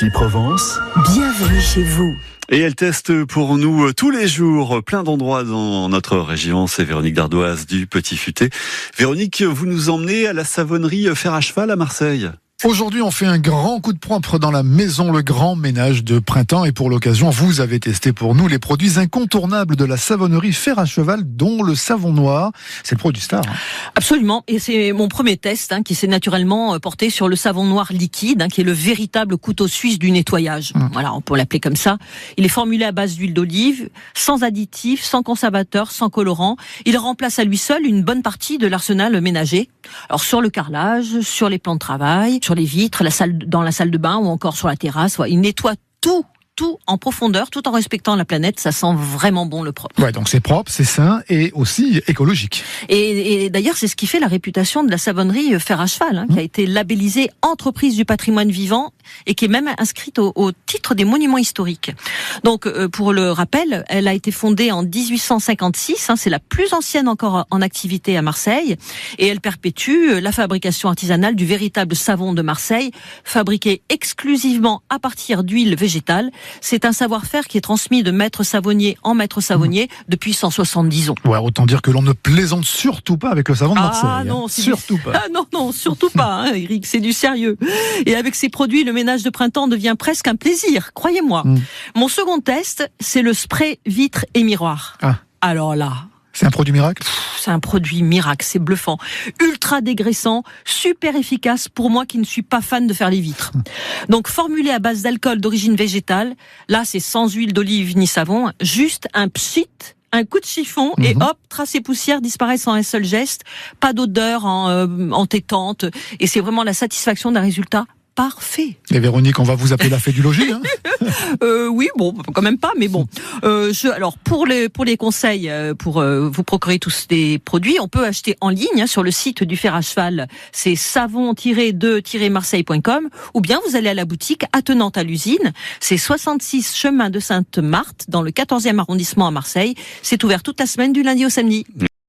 Ici Provence. Bienvenue chez vous. Et elle teste pour nous tous les jours plein d'endroits dans notre région. C'est Véronique Dardoise du Petit Futé. Véronique, vous nous emmenez à la savonnerie Fer à Cheval à Marseille. Aujourd'hui, on fait un grand coup de propre dans la maison, le grand ménage de printemps. Et pour l'occasion, vous avez testé pour nous les produits incontournables de la savonnerie Fer à Cheval, dont le savon noir. C'est le produit star. Absolument. Et c'est mon premier test qui s'est naturellement porté sur le savon noir liquide, qui est le véritable couteau suisse du nettoyage. Voilà, on peut l'appeler comme ça. Il est formulé à base d'huile d'olive, sans additifs, sans conservateur, sans colorant. Il remplace à lui seul une bonne partie de l'arsenal ménager. Alors sur le carrelage, sur les plans de travail, sur les vitres, dans la salle de bain ou encore sur la terrasse, il nettoie tout en profondeur, tout en respectant la planète. Ça sent vraiment bon le propre. Ouais, donc c'est propre, c'est sain et aussi écologique. Et d'ailleurs, c'est ce qui fait la réputation de la savonnerie Fer à Cheval, qui a été labellisée entreprise du patrimoine vivant et qui est même inscrite au titre des monuments historiques. Donc, pour le rappel, elle a été fondée en 1856. C'est la plus ancienne encore en activité à Marseille, et elle perpétue la fabrication artisanale du véritable savon de Marseille, fabriqué exclusivement à partir d'huile végétale. C'est un savoir-faire qui est transmis de maître savonnier en maître savonnier depuis 170 ans. Ouais, autant dire que l'on ne plaisante surtout pas avec le savon de Marseille. Ah non, surtout pas. Ah non, surtout pas, Eric, c'est du sérieux. Et avec ces produits, le ménage de printemps devient presque un plaisir, croyez-moi. Mon second test, c'est le spray vitre et miroir. Alors là... C'est un produit miracle ? C'est un produit miracle, c'est bluffant. Ultra dégraissant, super efficace pour moi qui ne suis pas fan de faire les vitres. Donc formulé à base d'alcool d'origine végétale, là c'est sans huile d'olive ni savon, juste un pchit, un coup de chiffon et hop, traces et poussières disparaissent en un seul geste, pas d'odeur entêtante et c'est vraiment la satisfaction d'un résultat parfait. Et Véronique, on va vous appeler la fée du logis, oui, bon, quand même pas, mais bon. Alors pour les conseils, pour vous procurer tous ces produits, on peut acheter en ligne sur le site du Fer à Cheval. C'est savon-de-marseille.com, ou bien vous allez à la boutique attenante à l'usine. C'est 66 chemin de Sainte-Marthe, dans le 14e arrondissement à Marseille. C'est ouvert toute la semaine du lundi au samedi.